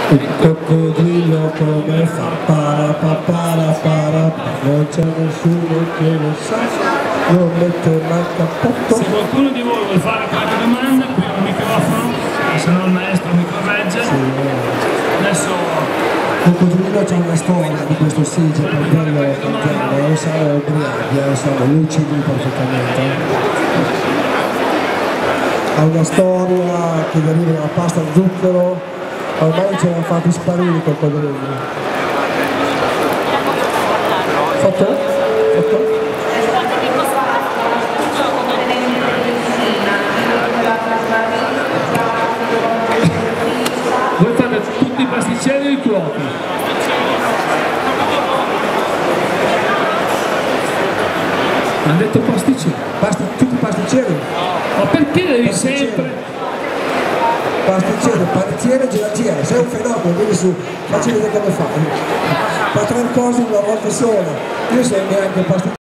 Il coccodrillo come fa? Para, non c'è nessuno che lo sa, non mette manca poco. Se qualcuno di voi vuole fare qualche domanda, qui ho un microfono, se no il maestro mi corregge. Sì, Adesso il coccodrillo c'è una storia di questo Sige, per quello cantiamo, non siamo ubriachi, siamo lucidi perfettamente. Ha una storia che deriva dalla pasta al zucchero, ormai ce l'hanno fatti sparire i coccodrilli. Fatto? voi fate tutti i pasticceri o i cuochi? Hanno detto pasticceri. Tutti pasticceri? Ma perché devi sempre? Pasticcere, panettiere, gelatiere, sei un fenomeno, quindi su, facci vedere come fai. Fa tre cose in una volta sola. Io sono neanche pasticcere.